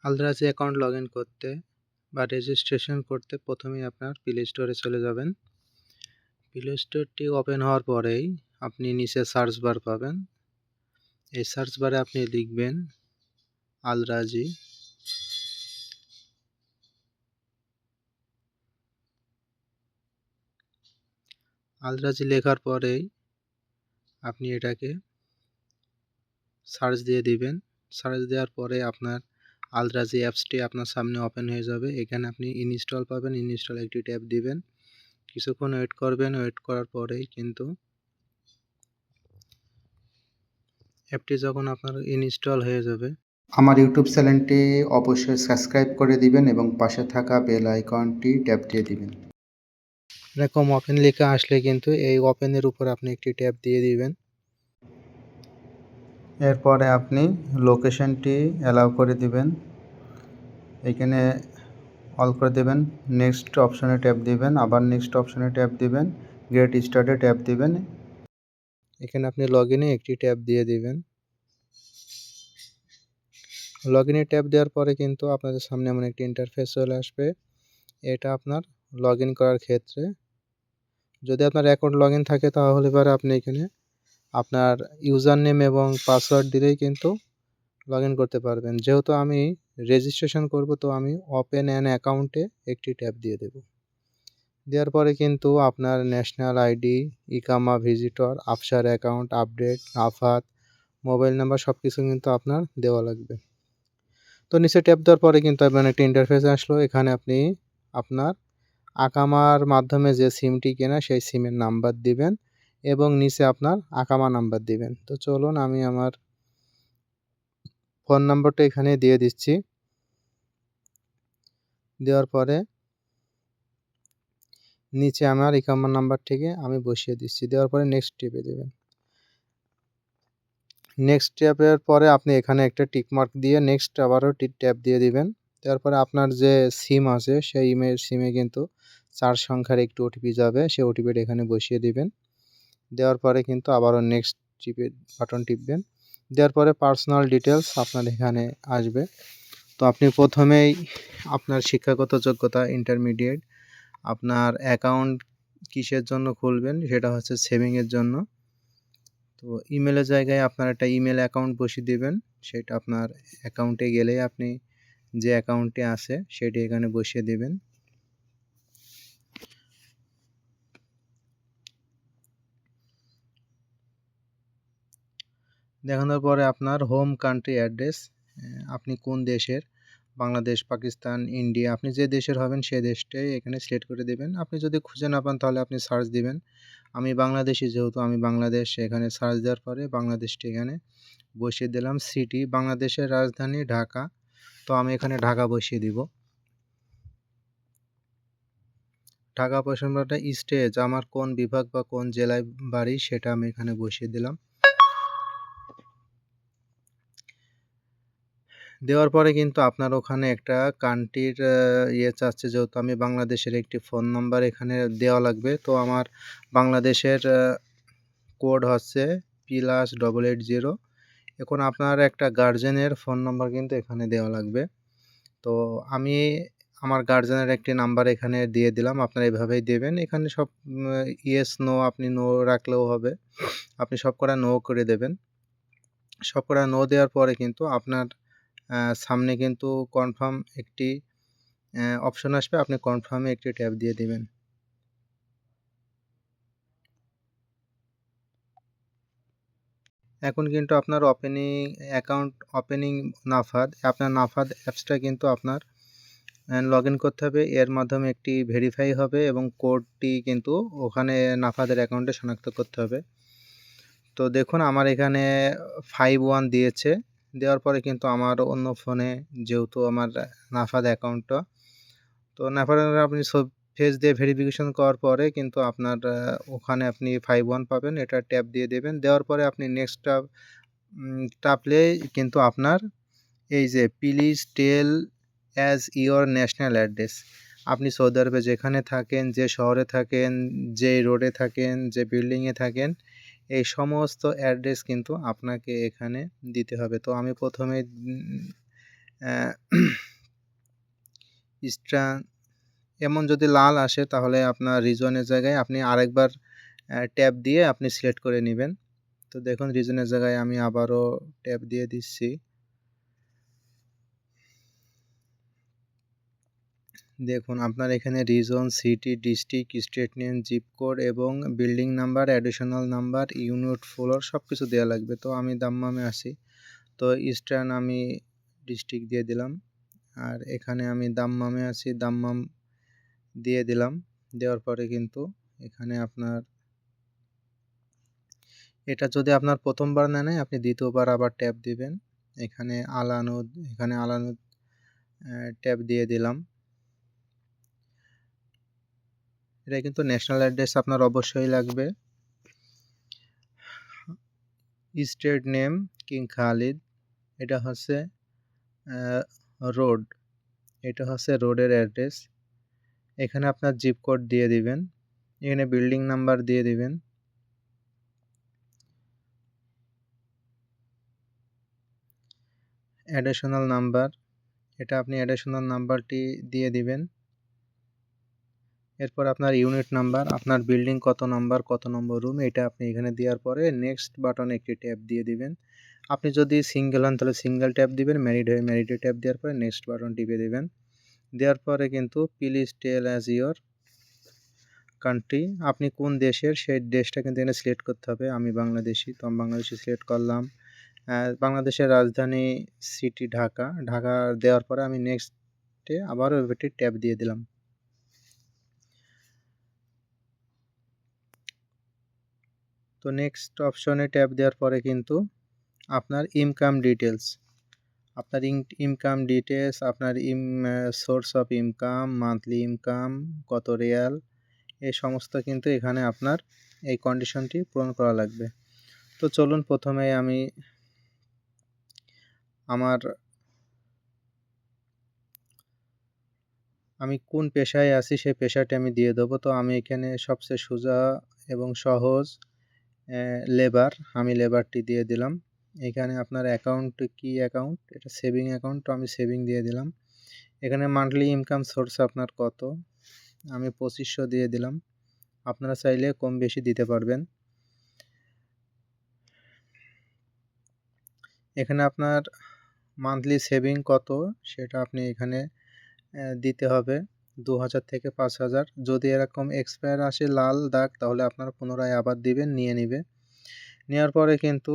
আলদ্রাজি account log in করতে বা registration করতে প্রথমেই আপনার প্লে স্টোরে চলে যাবেন। প্লে স্টোরটি ওপেন হওয়ার পরেই আপনি নিচে সার্চ বার পাবেন। এই সার্চ বারে আপনি লিখবেন আলদ্রাজি। আলদ্রাজি লেখার পরেই আপনি এটাকে সার্চ দিয়ে দিবেন। সার্চ দেওয়ার পরে আপনার আলদ্রাজি অ্যাপসটি আপনার সামনে ওপেন হয়ে যাবে। এখানে আপনি ইনস্টল পাবেন, ইনস্টল একটি ট্যাপ দিবেন। কিছুক্ষণ ওয়েট করবেন, ওয়েট করার পরেই কিন্তু অ্যাপটি যখন আপনার ইনস্টল হয়ে যাবে, আমার ইউটিউব চ্যানেলটি অবশ্যই সাবস্ক্রাইব করে দিবেন এবং পাশে থাকা বেল আইকনটি ট্যাপ দিয়ে দিবেন। এরকম ওপেন লেখা আসলে কিন্তু এই ওপেনের উপর আপনি একটি ট্যাপ দিয়ে দিবেন। এরপরে আপনি লোকেশনটি অ্যালাউ করে দিবেন। এখানে অল করে দেবেন। নেক্সট অপশনে ট্যাপ দিবেন, আবার নেক্সট অপশনে ট্যাপ দিবেন, গেট স্টার্টে ট্যাপ দিবেন। এখানে আপনি লগ ইনে একটি ট্যাপ দিয়ে দিবেন। লগ ইনে ট্যাপ দেওয়ার পরে কিন্তু আপনাদের সামনে এমন একটি ইন্টারফেস চলে আসবে। এটা আপনার লগ ইন করার ক্ষেত্রে, যদি আপনার অ্যাকাউন্ট লগ ইন থাকে তাহলে এবার আপনি এখানে আপনার ইউজার নেম এবং পাসওয়ার্ড দিলেই কিন্তু লগ ইন করতে পারবেন। যেহেতু আমি রেজিস্ট্রেশন করব, তো আমি ওপেন অ্যান অ্যাকাউন্টে একটি ট্যাপ দিয়ে দেব। দেওয়ার পরে কিন্তু আপনার ন্যাশনাল আইডি, ইকামা, ভিজিটর, আফসার অ্যাকাউন্ট আপডেট, আফাত, মোবাইল নাম্বার সব কিছু কিন্তু আপনার দেওয়া লাগবে। তো নিচে ট্যাপ দেওয়ার পরে কিন্তু আপনার একটা ইন্টারফেস আসলো। এখানে আপনি আপনার আকামার মাধ্যমে যে সিমটি কেনা সেই সিমের নাম্বার দিবেন এবং নিচে আপনার আকামা নাম্বার দিবেন। তো চলুন আমি আমার ফোন নাম্বারটা এখানে দিয়ে দিচ্ছি। দেওয়ার পরে নিচে আমার ইকামা নাম্বার থেকে আমি বসিয়ে দিচ্ছি। দেওয়ার পরে নেক্সট টিপে দেবেন। নেক্সট ট্যাপের পরে আপনি এখানে একটা টিক মার্ক দিয়ে নেক্সট আবারও ট্যাপ দিয়ে দিবেন। দেওয়ার পরে আপনার যে সিম আছে সেই সিমে কিন্তু 4 সংখ্যার একটি ওটিপি যাবে। সেই ওটিপিটা এখানে বসিয়ে দিবেন। দেওয়ার পরে কিন্তু আবারও নেক্সট বাটন টিপবেন। দেওয়ার পরে পার্সোনাল ডিটেলস আপনার এখানে আসবে। তো আপনি প্রথমেই আপনার শিক্ষাগত যোগ্যতা ইন্টারমিডিয়েট, আপনার অ্যাকাউন্ট কিসের জন্য খুলবেন সেটা হচ্ছে সেভিংয়ের জন্য। তো ইমেলের জায়গায় আপনার একটা ইমেল অ্যাকাউন্ট বসিয়ে দিবেন। সেটা আপনার অ্যাকাউন্টে গেলেই আপনি যে অ্যাকাউন্টটি আছে সেটি এখানে বসিয়ে দিবেন। দেখানোর পরে আপনার হোম কান্ট্রি অ্যাড্রেস, আপনি কোন দেশের, বাংলাদেশ, পাকিস্তান, ইন্ডিয়া, আপনি যে দেশের হবেন সেই দেশটাই এখানে সিলেক্ট করে দেবেন। আপনি যদি খুঁজে না পান তাহলে আপনি সার্চ দিবেন। আমি বাংলাদেশি, যেহেতু আমি বাংলাদেশ, এখানে সার্চ দেওয়ার পরে বাংলাদেশটি এখানে বসিয়ে দিলাম। সিটি, বাংলাদেশের রাজধানী ঢাকা, তো আমি এখানে ঢাকা বসিয়ে দিব। ঢাকা বসানোর পরে স্টেট, আমার কোন বিভাগ বা কোন জেলায় বাড়ি সেটা আমি এখানে বসিয়ে দিলাম। দেওয়ার পরে কিন্তু আপনার ওখানে একটা কান্ট্রির চাচ্ছে, যেহেতু আমি বাংলাদেশের একটি ফোন নাম্বার এখানে দেওয়া লাগবে। তো আমার বাংলাদেশের কোড হচ্ছে +880। এখন আপনার একটা গার্জেনের ফোন নাম্বার কিন্তু এখানে দেওয়া লাগবে। তো আমি আমার গার্জেনের একটি নাম্বার এখানে দিয়ে দিলাম। আপনারা এভাবেই দেবেন। এখানে সব ইয়েস নো, আপনি নো রাখলেও হবে। আপনি সবকটা নো করে দেবেন। সবকটা নো দেওয়ার পরে কিন্তু আপনার সামনে কিন্তু কনফার্ম একটি অপশন আসবে। আপনি কনফার্মে একটি ট্যাপ দিয়ে দিবেন। এখন কিন্তু আপনার অ্যাকাউন্ট ওপেনিং নাফাদ, আপনার নাফাদ অ্যাপসটা কিন্তু আপনার লগ ইন করতে হবে। এর মাধ্যমে একটি ভেরিফাই হবে এবং কোডটি কিন্তু ওখানে নাফাদের অ্যাকাউন্টে শনাক্ত করতে হবে। তো দেখুন আমার এখানে 51 দিয়েছে। দেওয়ার পরে কিন্তু আমার অন্য ফোনে, যেহেতু আমার নাফাদ অ্যাকাউন্টটা, তো নাফাদের আপনি সব ফেস দিয়ে ভেরিফিকেশন করার পরে কিন্তু আপনার ওখানে আপনি 51 পাবেন। এটা ট্যাপ দিয়ে দেবেন। দেওয়ার পরে আপনি নেক্সট টাপলে কিন্তু আপনার এই যে please tell as your national address, আপনি সৌদি আরবে যেখানে থাকেন, যে শহরে থাকেন, যে রোডে থাকেন, যে বিল্ডিংয়ে থাকেন, এই সমস্ত অ্যাড্রেস কিন্তু আপনাকে এখানে দিতে হবে। তো আমি প্রথমে ইস্টার্ন এমন যদি লাল আসে তাহলে আপনার রিজনের জায়গায় আপনি আরেকবার ট্যাব দিয়ে আপনি সিলেক্ট করে নেবেন। তো দেখুন রিজনের জায়গায় আমি আবারও ট্যাব দিয়ে দিচ্ছি। দেখুন আপনার এখানে region, city, district, state name, zip code এবং building number, additional number, unit, floor সব কিছু দেওয়া লাগবে। তো আমি দাম্মামে আছি, তো ইস্টার্ন আমি ডিস্ট্রিক্ট দিয়ে দিলাম। আর এখানে আমি দাম্মামে আছি, দাম্মাম দিয়ে দিলাম। দেওয়ার পরে কিন্তু এখানে আপনার এটা যদি আপনার প্রথমবার না নেয় আপনি দ্বিতীয়বার আবার ট্যাব দিবেন। এখানে আলানুদ ট্যাব দিয়ে দিলাম। এটা কিন্তু ন্যাশনাল অ্যাড্রেস আপনার অবশ্যই লাগবে। স্টেট নেম কিং খালিদ, এটা হচ্ছে রোড, এটা হচ্ছে রোডের অ্যাড্রেস। এখানে আপনার জিপ কোড দিয়ে দিবেন, এখানে বিল্ডিং নাম্বার দিয়ে দিবেন। অ্যাডিশনাল নাম্বার, এটা আপনি অ্যাডিশনাল নাম্বারটি দিয়ে দিবেন। এরপর আপনার ইউনিট নাম্বার, আপনার বিল্ডিং কত নাম্বার, কত নম্বর রুম, এটা আপনি এখানে দেওয়ার পরে নেক্সট বাটনে একটি ট্যাব দিয়ে দিবেন। আপনি যদি সিঙ্গেল হন তাহলে সিঙ্গেল ট্যাব দিবেন, ম্যারিড হয়ে ম্যারিডে ট্যাব দেওয়ার পরে নেক্সট বাটন টিপে দেবেন। দেওয়ার পরে কিন্তু please tell as your country, আপনি কোন দেশের সেই দেশটা কিন্তু এখানে সিলেক্ট করতে হবে। আমি বাংলাদেশি, তো আমি বাংলাদেশি সিলেক্ট করলাম। বাংলাদেশের রাজধানী সিটি ঢাকা, ঢাকা দেওয়ার পরে আমি নেক্সটে আবারও একটি ট্যাব দিয়ে দিলাম। তো নেক্সট অপশনে ট্যাব দেওয়ার পরে কিন্তু আপনার ইনকাম ডিটেলস, আপনার ইনকাম ডিটেলস, আপনার source of income, monthly income, কত রিয়াল, এই সমস্ত কিন্তু এখানে আপনার এই কন্ডিশনটি পূরণ করা লাগবে। তো চলুন প্রথমে আমি কোন পেশায় আছি সেই পেশাটি আমি দিয়ে দেবো। তো আমি এখানে সবচেয়ে সোজা এবং সহজ লেবার, আমি লেবারটি দিয়ে দিলাম। এখানে আপনার অ্যাকাউন্ট কি অ্যাকাউন্ট, এটা সেভিং অ্যাকাউন্ট, তো আমি সেভিং দিয়ে দিলাম। এখানে মান্থলি ইনকাম সোর্স আপনার কত, আমি 2500 দিয়ে দিলাম। আপনারা চাইলে কম বেশি দিতে পারবেন। এখানে আপনার মান্থলি সেভিং কত সেটা আপনি এখানে দিতে হবে 2000 থেকে 5000। যদি এরকম এক্সপায়ার আসে লাল দাগ তাহলে আপনারা পুনরায় আবার দিবেন, নিয়ে নেবে। নেওয়ার পরে কিন্তু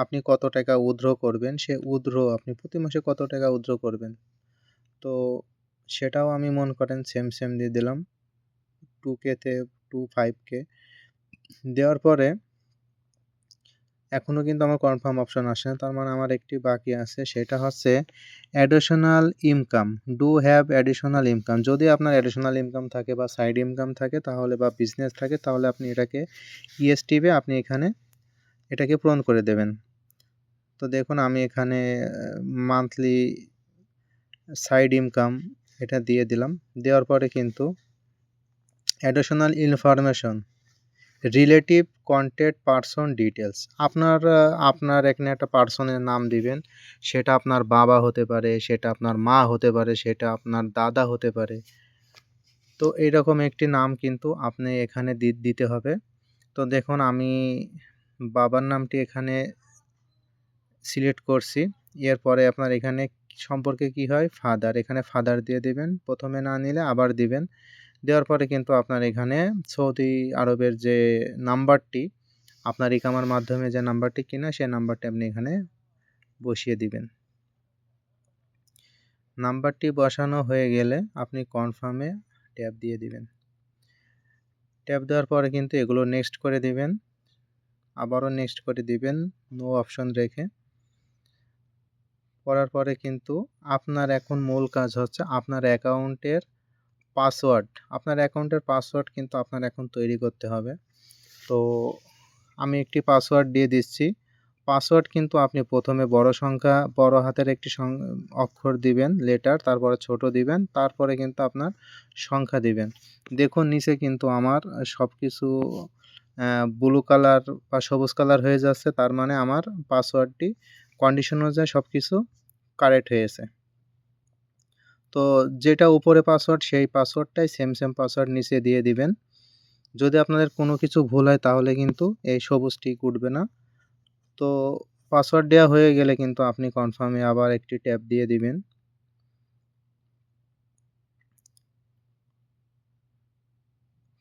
আপনি কত টাকা উইথড্র করবেন, সে উইথড্র আপনি প্রতি মাসে কত টাকা উইথড্র করবেন, তো সেটাও আমি মনে করেন সেম দিয়ে দিলাম 2K তে 5K দেওয়ার পরে এখনও কিন্তু আমার কনফার্ম অপশন আসে না, তার মানে আমার একটি বাকি আছে, সেটা হচ্ছে additional income, do have additional income. যদি আপনার অ্যাডিশনাল ইনকাম থাকে বা সাইড ইনকাম থাকে তাহলে বা বিজনেস থাকে তাহলে আপনি এটাকে ইএস টিপে আপনি এখানে এটাকে পূরণ করে দেবেন। তো দেখুন আমি এখানে মান্থলি সাইড ইনকাম এটা দিয়ে দিলাম। দেওয়ার পরে কিন্তু additional information, relative contact person details, আপনার এখানে একটা পার্সনের নাম দিবেন, সেটা আপনার বাবা হতে পারে, সেটা আপনার মা হতে পারে, সেটা আপনার দাদা হতে পারে। তো এইরকম একটি নাম কিন্তু আপনি এখানে দিতে হবে। তো দেখুন আমি বাবার নামটি এখানে সিলেক্ট করছি। এরপরে আপনার এখানে সম্পর্কে কি হয়, ফাদার, এখানে ফাদার দিয়ে দিবেন, প্রথমে না নিলে আবার দিবেন। দেওয়ার পরে কিন্তু আপনার এখানে সৌদি আরবের যে নাম্বারটি, আপনার ইকামার মাধ্যমে যে নাম্বারটি কিনা সেই নাম্বারটি আপনি এখানে বসিয়ে দিবেন। নাম্বারটি বসানো হয়ে গেলে আপনি কনফার্মে ট্যাব দিয়ে দিবেন। ট্যাব দেওয়ার পরে কিন্তু এগুলো নেক্সট করে দিবেন, আবারও নেক্সট করে দিবেন নো অপশন রেখে। করার পরে কিন্তু আপনার এখন মূল কাজ হচ্ছে আপনার অ্যাকাউন্টের পাসওয়ার্ড, কিন্তু আপনার এখন তৈরি করতে হবে। তো আমি একটি পাসওয়ার্ড দিয়ে দিচ্ছি। পাসওয়ার্ড কিন্তু আপনি প্রথমে বড় হাতের একটি অক্ষর দিবেন, লেটার, তারপরে ছোট দিবেন, তারপরে কিন্তু আপনার সংখ্যা দিবেন। দেখুন নিচে কিন্তু আমার সব কিছু ব্লু কালার বা সবুজ কালার হয়ে যাচ্ছে, তার মানে আমার পাসওয়ার্ডটি কন্ডিশন অনুযায়ী সব কিছু কারেক্ট হয়েছে। তো যেটা উপরে পাসওয়ার্ড সেই পাসওয়ার্ডটাই সেম পাসওয়ার্ড নিচে দিয়ে দিবেন। যদি আপনাদের কোনো কিছু ভুল হয় তাহলে কিন্তু এই সবুজ টিক উঠবে না। তো পাসওয়ার্ড দেওয়া হয়ে গেলে কিন্তু আপনি কনফার্মে আবার একটি ট্যাপ দিয়ে দিবেন।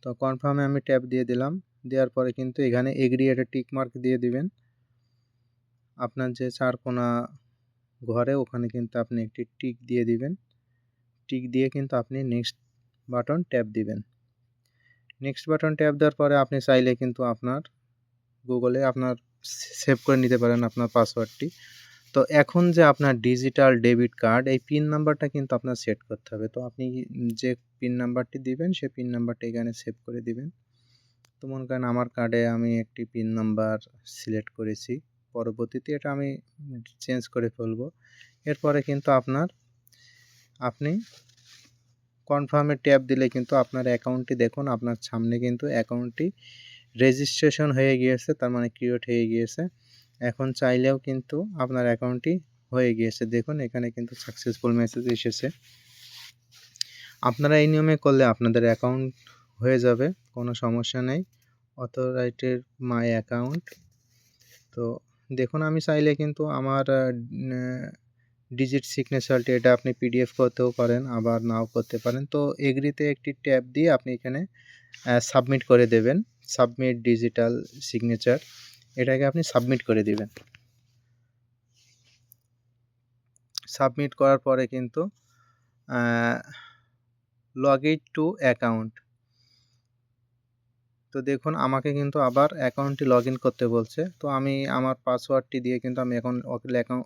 তো কনফার্মে আমি ট্যাপ দিয়ে দিলাম। দেওয়ার পরে কিন্তু এখানে এগ্রি একটা টিক মার্ক দিয়ে দিবেন। আপনার যে 4 কোণা ঘরে ওখানে কিন্তু আপনি একটি টিক দিয়ে দিবেন। টিক দিয়ে কিন্তু আপনি নেক্সট বাটন ট্যাপ দিবেন। নেক্সট বাটন ট্যাপ দেওয়ার পরে আপনি চাইলে কিন্তু আপনার গুগলে আপনার সেভ করে নিতে পারেন আপনার পাসওয়ার্ডটি। তো এখন যে আপনার ডিজিটাল ডেবিট কার্ড এই পিন নাম্বারটা কিন্তু আপনার সেট করতে হবে। তো আপনি যে পিন নাম্বারটি দিবেন সেই পিন নাম্বারটা এখানে সেভ করে দিবেন। তো মনে করেন আমার কার্ডে আমি একটি পিন নাম্বার সিলেক্ট করেছি। পরবর্তীতে এটা আমি চেঞ্জ করে ফেলবো। এরপরে কিন্তু আপনি কনফার্মে ট্যাপ দিলে কিন্তু আপনার অ্যাকাউন্টটি দেখুন আপনার সামনে কিন্তু অ্যাকাউন্টটি রেজিস্ট্রেশন হয়ে গিয়েছে, তার মানে ক্রিয়েট হয়ে গিয়েছে। এখন চাইলেও কিন্তু আপনার অ্যাকাউন্টটি হয়ে গিয়েছে। দেখুন এখানে কিন্তু সাকসেসফুল মেসেজ এসেছে। আপনারা এই নিয়মে করলে আপনাদের অ্যাকাউন্ট হয়ে যাবে, কোনো সমস্যা নেই। অথরাইটেড মাই অ্যাকাউন্ট। তো দেখুন আমি চাইলে কিন্তু আমার ডিজিট সিগনেচারটি এটা আপনি পিডিএফ করতেও পারেন, আবার নাও করতে পারেন। তো এগ্রিতে একটি ট্যাপ দিয়ে আপনি এখানে সাবমিট করে দেবেন। সাবমিট ডিজিটাল সিগনেচার, এটাকে আপনি সাবমিট করে দিবেন। সাবমিট করার পরে কিন্তু লগ ইন টু অ্যাকাউন্ট। তো দেখুন আমাকে কিন্তু আবার অ্যাকাউন্টটি লগ ইন করতে বলছে। তো আমি আমার পাসওয়ার্ডটি দিয়ে কিন্তু আমি এখন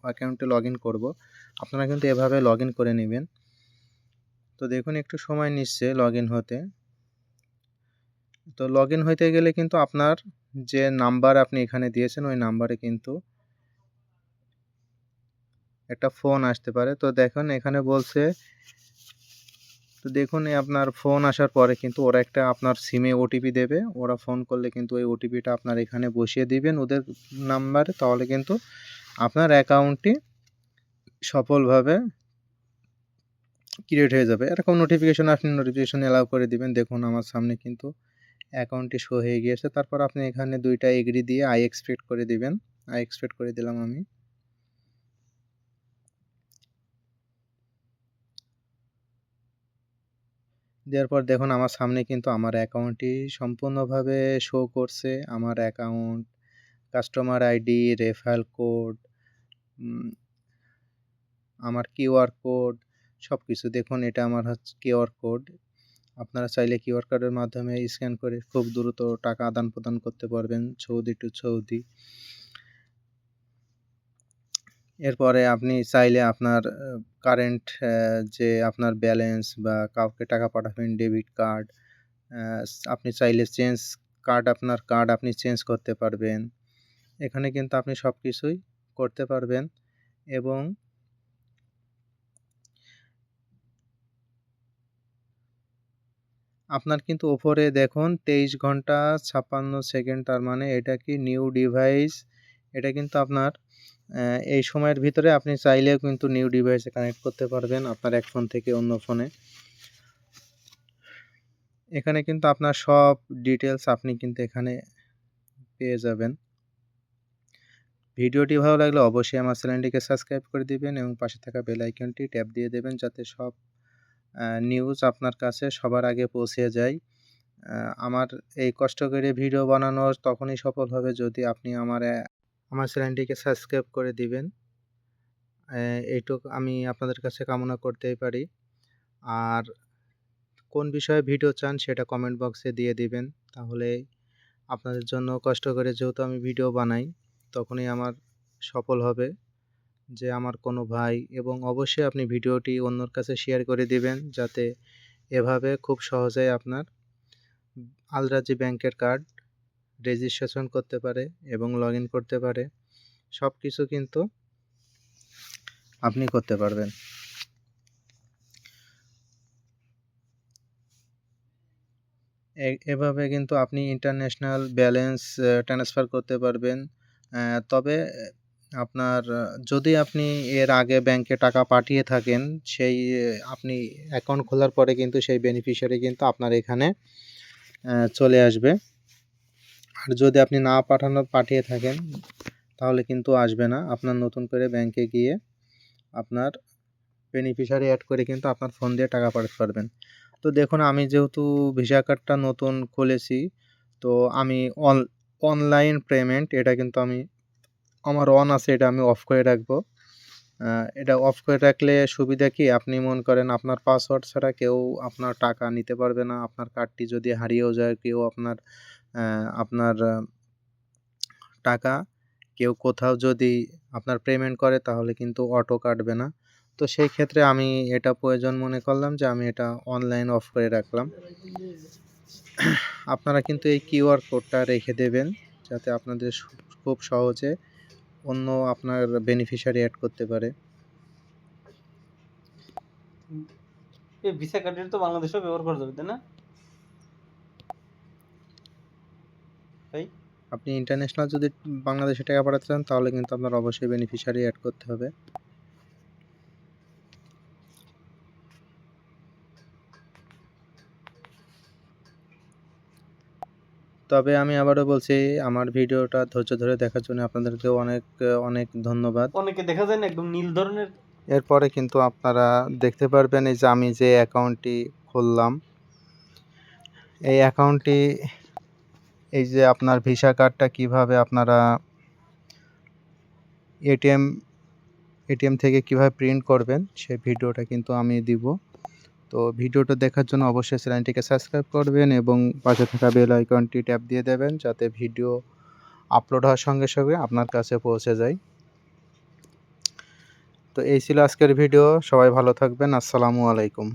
অ্যাকাউন্টে লগ ইন করবো। আপনারা কিন্তু এভাবে লগ ইন করে নেবেন। তো দেখুন একটু সময় নিচ্ছে লগ ইন হতে। তো লগ ইন হইতে গেলে কিন্তু আপনার যে নাম্বার আপনি এখানে দিয়েছেন ওই নাম্বারে কিন্তু একটা ফোন আসতে পারে। তো দেখুন এখানে বলছে, তো দেখুন আপনার ফোন আসার পরে কিন্তু ওরা একটা আপনার সিমে ওটিপি দেবে। ওরা ফোন করলে কিন্তু ওই ওটিপিটা আপনার এখানে বসিয়ে দিবেন ওদের নাম্বারে, তাহলে কিন্তু আপনার অ্যাকাউন্টটি সফলভাবে ক্রিয়েট হয়ে যাবে। এরকম নোটিফিকেশন আপনি নোটিফিকেশন অ্যালাউ করে দিবেন। দেখুন আমার সামনে কিন্তু অ্যাকাউন্টটি শো হয়ে গিয়েছে। তারপর আপনি এখানে ২ টা এগ্রি দিয়ে আই এক্সপেক্ট করে দিবেন। আই এক্সপেক্ট করে দিলাম আমি। দেওয়ার পর দেখুন আমার সামনে কিন্তু আমার অ্যাকাউন্টটি সম্পূর্ণভাবে শো করছে। আমার account, customer ID, referral code, আমার কিউআর কোড সবকিছু। দেখুন এটা আমার হচ্ছে কিউআর কোড। আপনারা চাইলে কিউআর কোডের মাধ্যমে স্ক্যান করে খুব দ্রুত টাকা আদান-প্রদান করতে পারবেন সৌদি টু সৌদি। এরপরে আপনি চাইলে আপনার কারেন্ট যে আপনার ব্যালেন্স বা কাউকে টাকা পাঠাবেন ডেবিট কার্ড, আপনি চাইলে আপনার কার্ড আপনি চেঞ্জ করতে পারবেন। এখানে কিন্তু আপনি সবকিছুই করতে পারবেন এবং আপনার কিন্তু উপরে দেখুন ২৩ ঘন্টা ৫৬ সেকেন্ড, তার মানে এটা কি নিউ ডিভাইস। এটা কিন্তু আপনার এই সময়ের ভিতরে আপনি চাইলেও কিন্তু নিউ ডিভাইসে কানেক্ট করতে পারবেন আপনার এক ফোন থেকে অন্য ফোনে। এখানে কিন্তু আপনার সব ডিটেইলস আপনি কিন্তু এখানে পেয়ে যাবেন। ভিডিওটি ভালো লাগলে অবশ্যই আমার চ্যানেলটিকে সাবস্ক্রাইব করে দিবেন এবং পাশে থাকা বেল আইকনটি ট্যাপ দিয়ে দেবেন যাতে সব নিউজ আপনার কাছে সবার আগে পৌঁছে যায়। আমার এই কষ্ট করে ভিডিও বানানো তখনই সফল হবে যদি আপনি আমার চ্যানেলটিকে সাবস্ক্রাইব করে দিবেন। এইটুক আমি আপনাদের কাছে কামনা করতেই পারি। আর কোন বিষয়ে ভিডিও চান সেটা কমেন্ট বক্সে দিয়ে দিবেন। তাহলে আপনাদের জন্য কষ্ট করে যেহেতু আমি ভিডিও বানাই, তখনই আমার সফল হবে যে আমার কোনো ভাই, এবং অবশ্যই আপনি ভিডিওটি অন্যর কাছে শেয়ার করে দিবেন যাতে এভাবে খুব সহজেই আপনার আল রাজি ব্যাংকের কার্ড রেজিস্ট্রেশন করতে পারে এবং লগ ইন করতে পারে। সব কিছু কিন্তু আপনি করতে পারবেন। এভাবে কিন্তু আপনি ইন্টারন্যাশনাল ব্যালেন্স ট্রান্সফার করতে পারবেন। তবে আপনার যদি আপনি এর আগে ব্যাংকে টাকা পাঠিয়ে থাকেন, সেই আপনি অ্যাকাউন্ট খোলার পরে কিন্তু সেই বেনিফিশিয়ারি কিন্তু আপনার এখানে চলে আসবে। আর যদি আপনি না পাঠিয়ে থাকেন তাহলে কিন্তু আসবে না। আপনার নতুন করে ব্যাংকে গিয়ে আপনার বেনিফিশিয়ারি অ্যাড করে কিন্তু আপনার ফোন দিয়ে টাকা পাঠাতে পারবেন। তো দেখুন, আমি যেহেতু ভিসা কার্ডটা নতুন খুলেছি, তো আমি অনলাইন পেমেন্ট এটা কিন্তু আমার অন আছে, এটা আমি অফ করে রাখবো। এটা অফ করে রাখলে সুবিধা কি, আপনি মনে করেন আপনার পাসওয়ার্ড ছাড়া কেউ আপনার টাকা নিতে পারবে না। আপনার কার্ডটি যদি হারিয়েও যায়, কেউ আপনার টাকা কেউ কোথাও যদি আপনার পেমেন্ট করে তাহলে কিন্তু অটো কাটবে না। তো সেই ক্ষেত্রে আমি এটা প্রয়োজন মনে করলাম যে আমি এটা অনলাইন অফ করে রাখলাম। আপনারা কিন্তু এই কিউআর কোডটা রেখে দেবেন যাতে আপনাদের খুব সহজে অন্য আপনার বেনিফিশিয়ারি অ্যাড করতে পারে। এই ভিসা কার্ডের তো বাংলাদেশেও ব্যবহার করা যাবে, তাই না ভাই? আপনি ইন্টারন্যাশনাল যদি বাংলাদেশে টাকা পাঠাতে চান তাহলে কিন্তু আপনার অবশ্যই বেনিফিশিয়ারি অ্যাড করতে হবে। তবে আমি আবারও বলছি, আমার ভিডিওটা ধৈর্য ধরে দেখার জন্য আপনাদেরকেও অনেক অনেক ধন্যবাদ। অনেকে দেখা যায় না একদম নীল ধরনের। এরপরে কিন্তু আপনারা দেখতে পারবেন এই যে আমি যে অ্যাকাউন্টটি খুললাম, এই অ্যাকাউন্টটি, এই যে আপনার ভিসা কার্ডটা কিভাবে আপনারা এটিএম থেকে কিভাবে প্রিন্ট করবেন সেই ভিডিওটা কিন্তু আমি দিব। তো ভিডিওটা দেখার জন্য অবশ্যই চ্যানেলটিকে সাবস্ক্রাইব করবেন এবং পাশে থাকা বেল আইকনটি ট্যাপ দিয়ে দেবেন যাতে ভিডিও আপলোড হওয়ার সঙ্গে সঙ্গে আপনার কাছে পৌঁছে যায়। তো এই ছিল আজকের ভিডিও। সবাই ভালো থাকবেন। আসসালামু আলাইকুম।